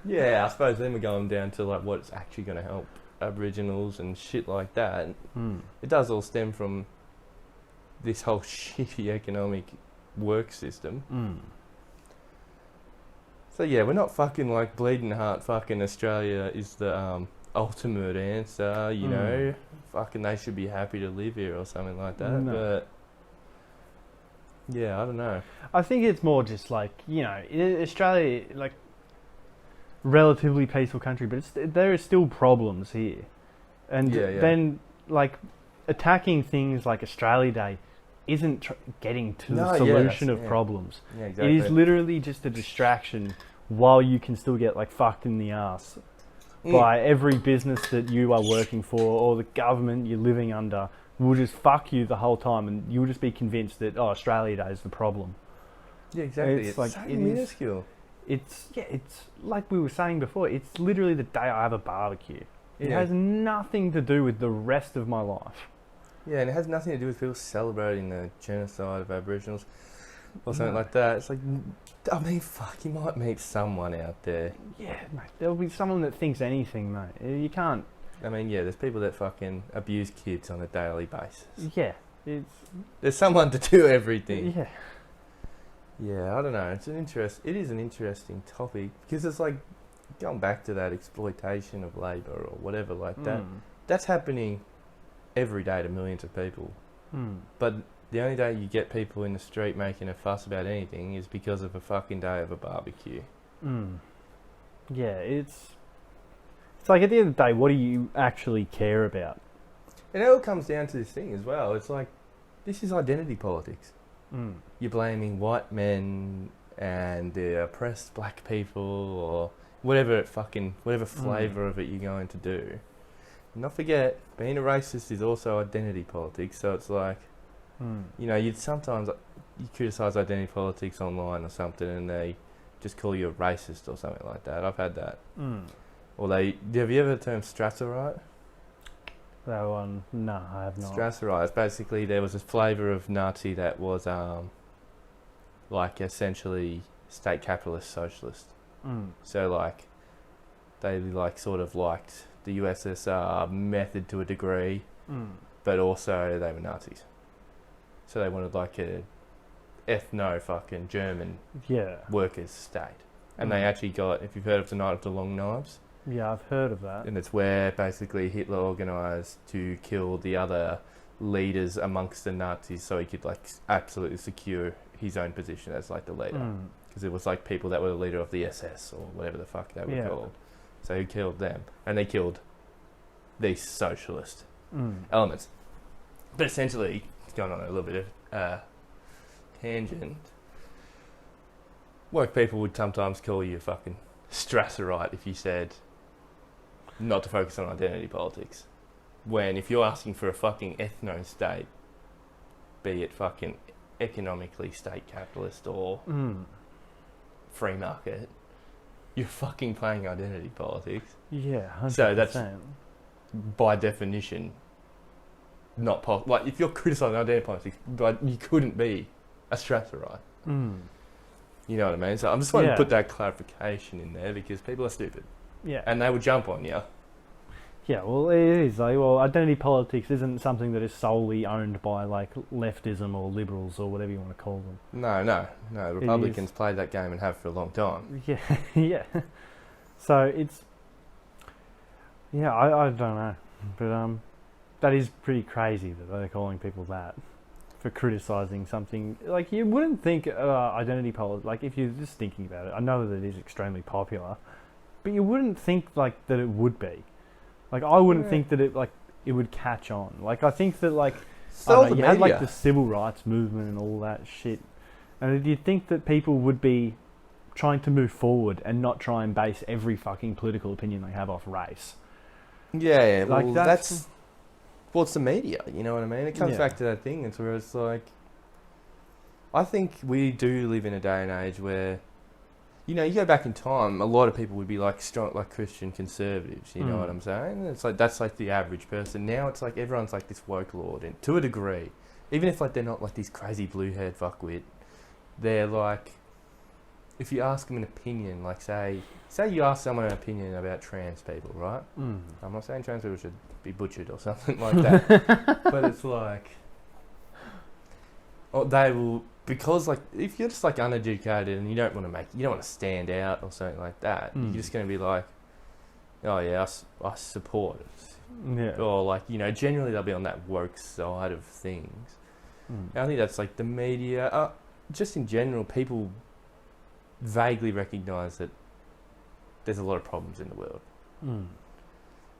Yeah, I suppose then we're going down to like what's actually going to help Aboriginals and shit like that. It does all stem from this whole shitty economic work system. So yeah, we're not fucking like bleeding heart fucking Australia is the ultimate answer, you know. Fucking they should be happy to live here or something like that. No. But yeah, I don't know. I think it's more just like, you know, Australia, like, relatively peaceful country, but there are still problems here. And then, like, attacking things like Australia Day isn't getting to the solution of problems. Yeah, exactly. It is literally just a distraction while you can still get, like, fucked in the ass by every business that you are working for or the government you're living under will just fuck you the whole time, and you'll just be convinced that, oh, Australia Day is the problem. Yeah, exactly. It's like, so minuscule. It's like we were saying before, it's literally the day I have a barbecue. It has nothing to do with the rest of my life. Yeah, and it has nothing to do with people celebrating the genocide of Aboriginals or something like that. It's like, I mean, fuck, you might meet someone out there. Yeah, mate, there'll be someone that thinks anything, mate. You can't... I mean, yeah, there's people that fucking abuse kids on a daily basis. Yeah, there's someone to do everything. Yeah. Yeah, I don't know. It is an interesting topic because it's like going back to that exploitation of labour or whatever like that. That's happening every day to millions of people. But the only day you get people in the street making a fuss about anything is because of a fucking day of a barbecue. Yeah, it's like at the end of the day, what do you actually care about? And it all comes down to this thing as well. It's like, this is identity politics. You're blaming white men and the oppressed black people or whatever flavour of it you're going to do. And not forget, being a racist is also identity politics. So it's like, you know, you'd sometimes you criticise identity politics online or something and they just call you a racist or something like that. I've had that. Or have you ever heard the term Strasserite? That one, no, I have not. Strasserite. Basically, there was a flavour of Nazi that was like essentially state capitalist socialist. So like they like sort of liked the USSR method to a degree, but also they were Nazis. So they wanted like a ethno fucking German workers state. And they actually got, if you've heard of the Night of the Long Knives. Yeah, I've heard of that. And it's where basically Hitler organised to kill the other leaders amongst the Nazis so he could like absolutely secure his own position as like the leader. Because it was like people that were the leader of the SS or whatever the fuck they were called. So he killed them. And they killed these socialist elements. But essentially, going on a little bit of tangent, woke people would sometimes call you a fucking Strasserite if you said not to focus on identity politics. When if you're asking for a fucking ethno state, be it fucking economically state capitalist or free market, you're fucking playing identity politics. Yeah, 100%. So that's by definition not like if you're criticising identity politics, but you couldn't be a Strasserite. You know what I mean? So I'm just wanting to put that clarification in there because people are stupid. Yeah. And they will jump on you. Yeah, well, it is. Like, well, identity politics isn't something that is solely owned by, like, leftism or liberals or whatever you want to call them. No. Republicans played that game and have for a long time. Yeah, yeah. So it's... Yeah, I don't know. But that is pretty crazy that they're calling people that for criticising something. Like, you wouldn't think identity politics... Like, if you're just thinking about it, I know that it is extremely popular, but you wouldn't think, like, that it would be. Like, I wouldn't think that it would catch on. Like, I think that, like, you had, like, the civil rights movement and all that shit. And you'd think that people would be trying to move forward and not try and base every fucking political opinion they have off race. Yeah, Like, well, that's what's the media, you know what I mean? It comes back to that thing. It's where it's like, I think we do live in a day and age where, you know, you go back in time, a lot of people would be like strong, like Christian conservatives, you know what I'm saying? It's like, that's like the average person. Now it's like everyone's like this woke lord, and to a degree, even if like they're not like these crazy blue-haired fuckwit, they're like, if you ask them an opinion, like say you ask someone an opinion about trans people, right? I'm not saying trans people should be butchered or something like that, but it's like, they will, because like if you're just like uneducated and you don't want to stand out or something like that, you're just going to be like, oh yeah, I support it, or like, you know, generally they'll be on that woke side of things. And I think that's like the media, just in general, people vaguely recognise that there's a lot of problems in the world,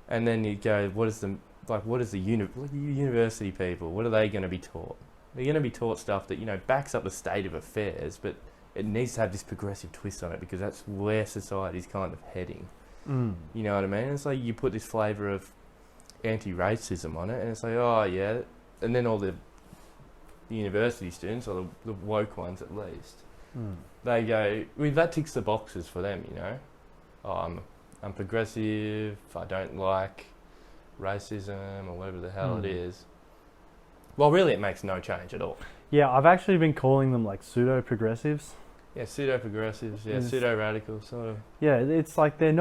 and then you go, what is the university people? What are they going to be taught? They're going to be taught stuff that, you know, backs up the state of affairs, but it needs to have this progressive twist on it because that's where society's kind of heading. You know what I mean? It's like you put this flavour of anti-racism on it, and it's like, oh yeah, and then all the university students, or the woke ones at least, they go, well, that ticks the boxes for them, you know. Oh, I'm progressive, I don't like racism or whatever the hell it is. Well, really, it makes no change at all. Yeah, I've actually been calling them like pseudo-progressives. Yeah, pseudo-progressives, pseudo-radicals, sort of. Yeah, it's like they're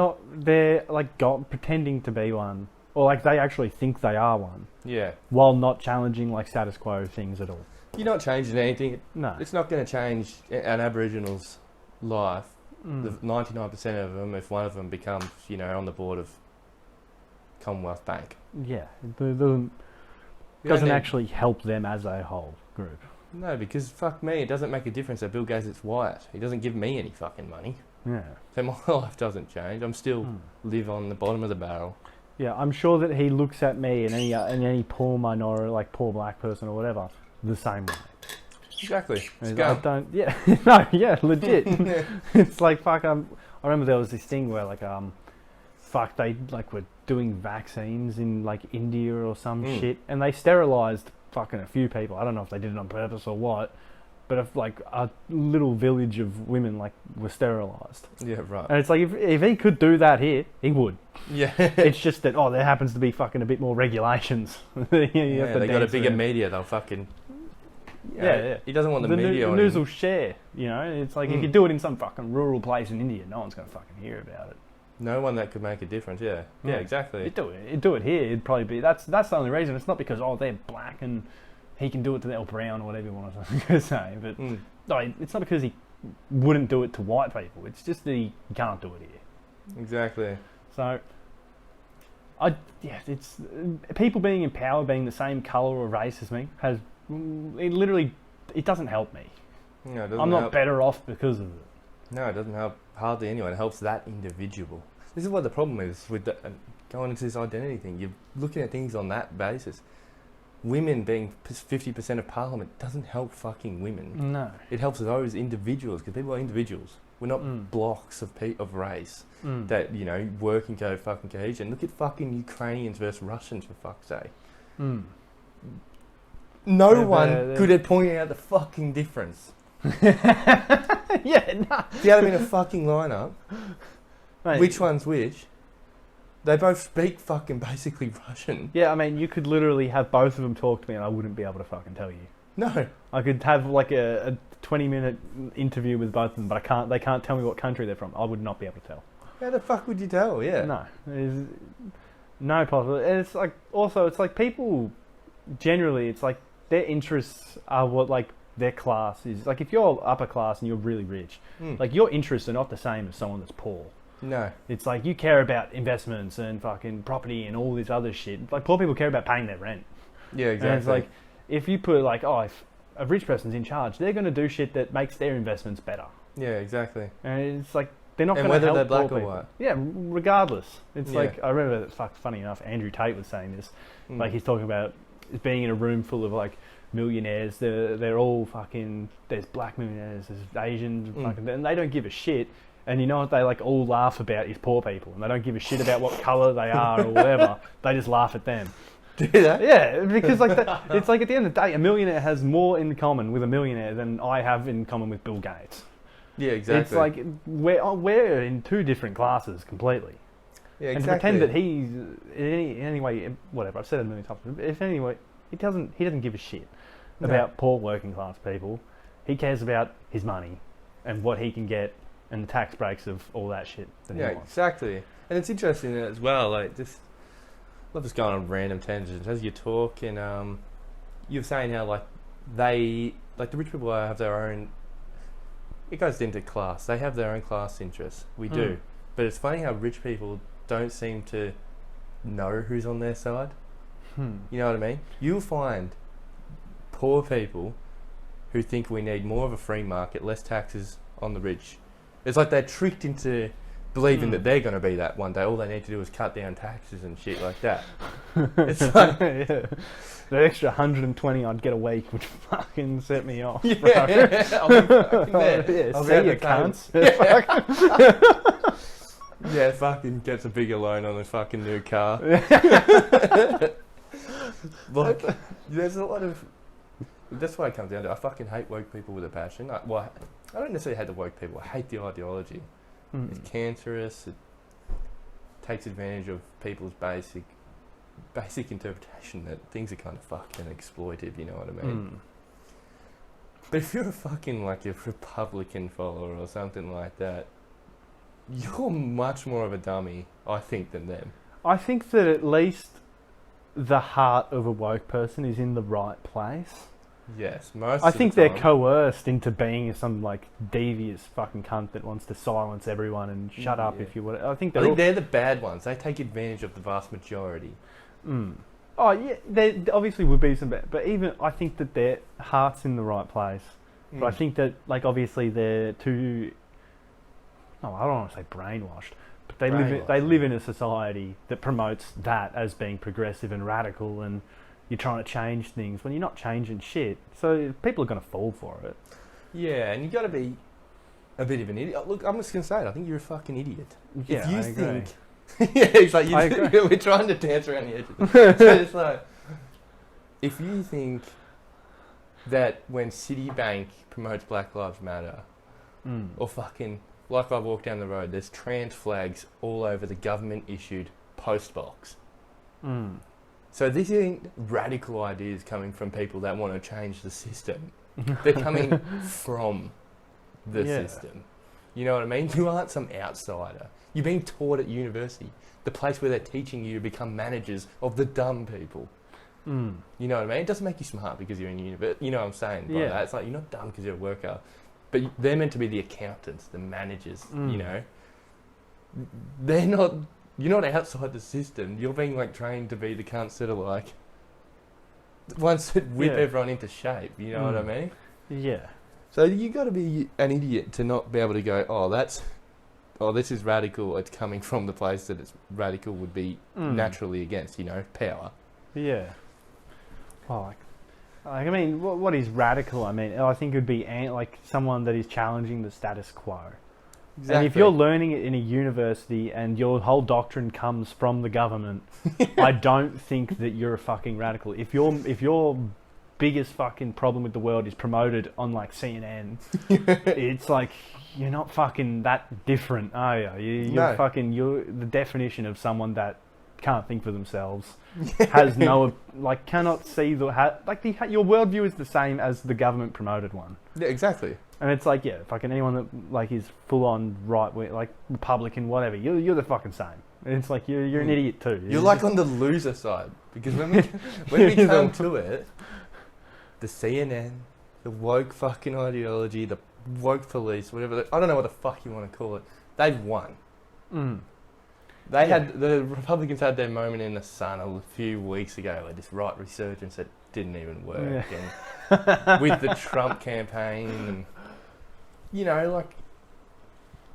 like pretending to be one, or like they actually think they are one. Yeah. While not challenging like status quo things at all. You're not changing anything. No. It's not going to change an Aboriginal's life. The 99% of them, if one of them becomes, you know, on the board of Commonwealth Bank. Yeah, it doesn't actually help them as a whole group. No, because fuck me, it doesn't make a difference that Bill Gates is white. He doesn't give me any fucking money. Yeah. So my life doesn't change. I'm still live on the bottom of the barrel. Yeah, I'm sure that he looks at me and any poor minority, like poor black person or whatever, the same way. Exactly. Legit. It's like, fuck, I remember there was this thing where like, they like were doing vaccines in like India or some shit, and they sterilised fucking a few people. I don't know if they did it on purpose or what, but if like a little village of women like were sterilised. Yeah, right. And it's like, if he could do that here, he would. Yeah. It's just that, there happens to be fucking a bit more regulations. They got a bigger media, they'll fucking... Yeah. He doesn't want the media on him. The news will share, you know. It's like, if you do it in some fucking rural place in India, no one's going to fucking hear about it. No one that could make a difference, yeah. Yeah, exactly. You do it here, it'd probably be... That's the only reason. It's not because, they're black and he can do it to the brown or whatever you want to say. But no, it's not because he wouldn't do it to white people. It's just that he can't do it here. Exactly. So... it's... People being in power, being the same colour or race as me, it doesn't help me. No, it doesn't I'm not help. better off because of it. No, it doesn't help hardly anyone. It helps that individual. This is what the problem is with going into this identity thing. You're looking at things on that basis. Women being 50% of parliament doesn't help fucking women. No. It helps those individuals, because people are individuals. We're not blocks of race that, you know, work in fucking cohesion. Look at fucking Ukrainians versus Russians, for fuck's sake. No one could have pointed out the fucking difference. Yeah, no. If you had them in a fucking lineup, mate, which one's which? They both speak fucking basically Russian. Yeah, I mean, you could literally have both of them talk to me and I wouldn't be able to fucking tell you. No. I could have like a 20-minute interview with both of them, but they can't tell me what country they're from. I would not be able to tell. How the fuck would you tell? Yeah. No. There's no possibility. And it's like, also, it's like people, generally, it's like their interests are what like their class is. Like if you're upper class and you're really rich, like your interests are not the same as someone that's poor. No. It's like you care about investments and fucking property and all this other shit. Like poor people care about paying their rent. Yeah, exactly. And it's like, if you put like, if a rich person's in charge, they're going to do shit that makes their investments better. Yeah, exactly. And it's like, they're not going to help whether they're black poor or people. white. Yeah, regardless. It's like, I remember, funny enough, Andrew Tate was saying this. Like he's talking about being in a room full of like millionaires. They're all fucking, there's black millionaires, there's Asians, fucking, and they don't give a shit. And you know what they like all laugh about is poor people, and they don't give a shit about what colour they are or whatever. They just laugh at them. Do that? Yeah, because like it's like at the end of the day, a millionaire has more in common with a millionaire than I have in common with Bill Gates. Yeah, exactly. It's like we're in two different classes completely. Yeah, exactly. And to pretend that he's in any way, whatever, I've said it a million times, if anyway, he doesn't give a shit about poor working class people. He cares about his money and what he can get and the tax breaks of all that shit that he wants. Exactly. And it's interesting as well, like just love just going on random tangents as you talk, and you're saying how like the rich people have their own. It goes into class. They have their own class interests. We do, but it's funny how rich people don't seem to know who's on their side. You know what I mean? You'll find poor people who think we need more of a free market, less taxes on the rich. It's like they're tricked into believing that they're going to be that one day. All they need to do is cut down taxes and shit like that. It's like... yeah. The extra 120 I'd get a week would fucking set me off. Yeah, I'll be fucking there. Yeah, see you cunts. Yeah, fucking gets a bigger loan on a fucking new car. Like, there's a lot of... That's what it comes down to. I fucking hate woke people with a passion. I don't necessarily hate the woke people. I hate the ideology. It's cancerous. It takes advantage of people's basic interpretation that things are kind of fucking exploitive, you know what I mean? But if you're a fucking like a Republican follower or something like that, you're much more of a dummy, I think, than them. I think that at least the heart of a woke person is in the right place. Yes, most I of think the they're time. coerced into being some like devious fucking cunt that wants to silence everyone and shut up if you want. I think they're the bad ones. They take advantage of the vast majority. Oh yeah, there obviously would be some bad, but even I think that their heart's in the right place. But I think that like obviously they're too. No, I don't want to say brainwashed, but they live in a society that promotes that as being progressive and radical, and you're trying to change things when you're not changing shit. So people are going to fall for it. Yeah, and you got to be a bit of an idiot. Look, I'm just going to say it. I think you're a fucking idiot. Yeah, if you I think, agree. yeah, it's like we're trying to dance around the edges. So it's like, if you think that when Citibank promotes Black Lives Matter, or fucking like I walk down the road, there's trans flags all over the government-issued post box. So these ain't radical ideas coming from people that want to change the system. They're coming from the system. You know what I mean? You aren't some outsider. You're being taught at university, the place where they're teaching you to become managers of the dumb people. You know what I mean? It doesn't make you smart because you're in university. You know what I'm saying by that? It's like you're not dumb because you're a worker. But they're meant to be the accountants, the managers, you know? They're not... You're not outside the system. You're being like trained to be the cunts that are like ones that whip everyone into shape. You know what I mean? Yeah. So you got to be an idiot to not be able to go, this is radical. It's coming from the place that it's radical would be naturally against. You know, power. Yeah. Oh, I mean, what is radical? I mean, I think it would be like someone that is challenging the status quo. Exactly. And if you're learning it in a university and your whole doctrine comes from the government, I don't think that you're a fucking radical. If your biggest fucking problem with the world is promoted on like CNN, it's like you're not fucking that different, are you? You're the definition of someone that can't think for themselves, has no cannot see your worldview is the same as the government promoted one. Yeah, exactly. And it's like, fucking anyone that like is full on right wing, like Republican, whatever. You're the fucking same. And it's like you're an idiot too. You're like on the loser side because when we come to it, the CNN, the woke fucking ideology, the woke police, whatever. I don't know what the fuck you want to call it. They've won. The Republicans had their moment in the sun a few weeks ago, where this right resurgence that didn't even work, and with the Trump campaign, and you know, like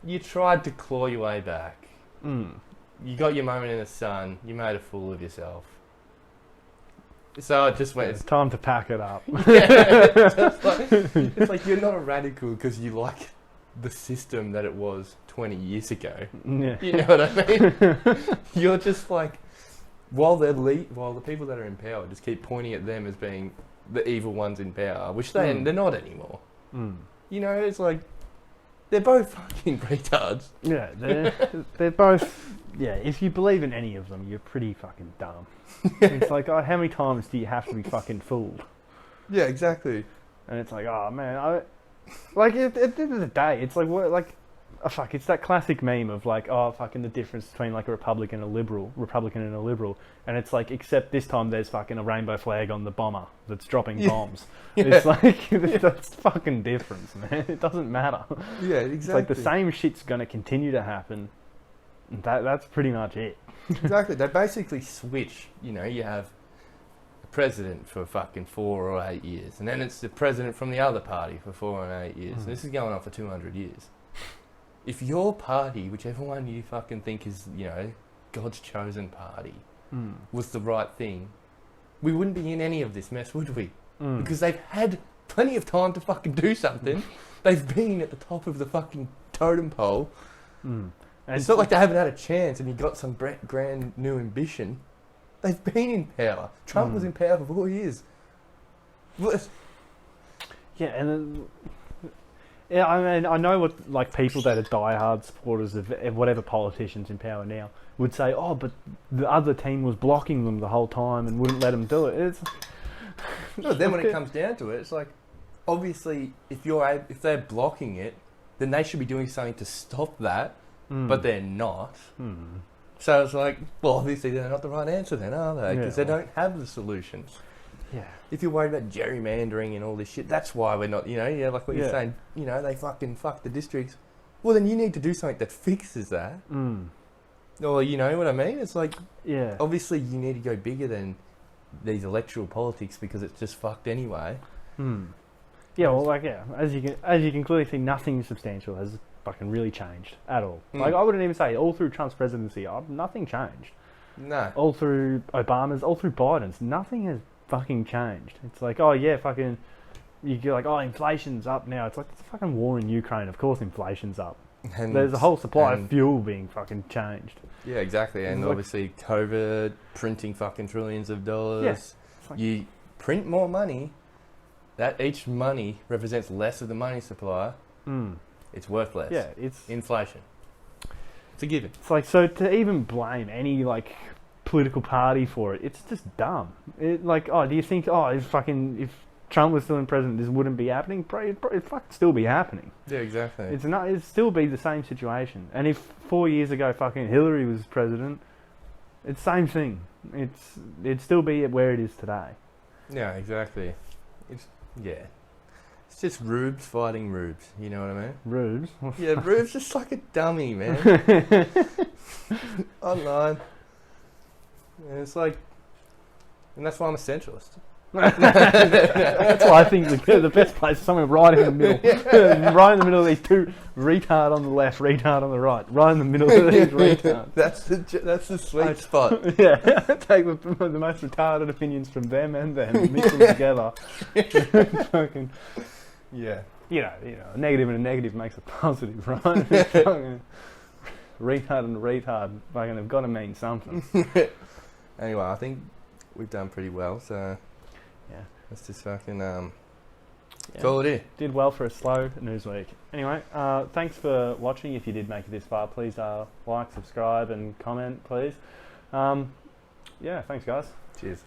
you tried to claw your way back. You got your moment in the sun. You made a fool of yourself. So it just went. It's time to pack it up. It's like you're not a radical because you like the system that it was 20 years ago. Yeah. You know what I mean? You're just like, while the people that are in power just keep pointing at them as being the evil ones in power, which they're not anymore. You know, it's like, they're both fucking retards. Yeah, they're both. Yeah, if you believe in any of them, you're pretty fucking dumb. It's like, oh, how many times do you have to be fucking fooled? Yeah, exactly. And it's like, oh man, like at the end of the day, it's like what, like, oh fuck, it's that classic meme of like, oh fucking the difference between like a Republican and a liberal, and it's like, except this time there's fucking a rainbow flag on the bomber that's dropping bombs. Yeah. It's like that's fucking difference, man. It doesn't matter. Yeah, exactly. It's like the same shit's gonna continue to happen. That's pretty much it. Exactly. They basically switch. You know, you have a president for fucking 4 or 8 years, and then it's the president from the other party for 4 and 8 years. And this is going on for 200 years. If your party, whichever one you fucking think is, you know, God's chosen party, was the right thing, we wouldn't be in any of this mess, would we? Because they've had plenty of time to fucking do something. They've been at the top of the fucking totem pole. It's not like they haven't had a chance and you got some grand new ambition. They've been in power. Trump was in power for 4 years. What? Yeah, and then, yeah, I mean, I know what, like, people that are diehard supporters of whatever politicians in power now would say, oh, but the other team was blocking them the whole time and wouldn't let them do it. It's no, then when it comes down to it, it's like, obviously, if they're blocking it, then they should be doing something to stop that, but they're not. So it's like, well, obviously they're not the right answer then, are they? Because they don't have the solutions. Yeah. If you're worried about gerrymandering and all this shit, that's why we're not, you know, like what you're saying, you know, they fucking fuck the districts. Well, then you need to do something that fixes that. Or, you know what I mean? It's like, obviously you need to go bigger than these electoral politics because it's just fucked anyway. Yeah, well, like, as you can clearly see, nothing substantial has fucking really changed at all. Like, I wouldn't even say all through Trump's presidency, nothing changed. No. All through Obama's, all through Biden's, nothing has fucking changed. It's like, oh yeah, fucking, you get like, oh, inflation's up now. It's like, it's a fucking war in Ukraine. Of course inflation's up. And there's a whole supply of fuel being fucking changed. Yeah, exactly. And obviously COVID, printing fucking trillions of dollars. Yeah. Like, you print more money, that each money represents less of the money supply. It's worth less. Yeah, it's inflation. It's a given. It's like, so to even blame any like political party for it, it's just dumb. It, like, oh, do you think, oh, if Trump was still in president, this wouldn't be happening? It'd fucking still be happening. Yeah, exactly. It'd still be the same situation. And if 4 years ago fucking Hillary was president, it's the same thing. It'd still be where it is today. Yeah, exactly. It's just rubes fighting rubes, you know what I mean? Rubes? Yeah, Rube's just like a dummy, man. Online. And it's like, and that's why I'm a centralist. That's why I think the best place is somewhere right in the middle. Right in the middle of these two, retard on the left, retard on the right. Right in the middle of these retards. That's the sweet spot. Yeah, take the most retarded opinions from them and them, mix them together. Fucking, yeah. You know, a negative and a negative makes a positive, right? Retard and a retard, fucking, have got to mean something. Anyway, I think we've done pretty well, so yeah, let's just fucking call it in. Did well for a slow news week. Anyway, thanks for watching. If you did make it this far, please like, subscribe, and comment, please. Yeah, thanks, guys. Cheers.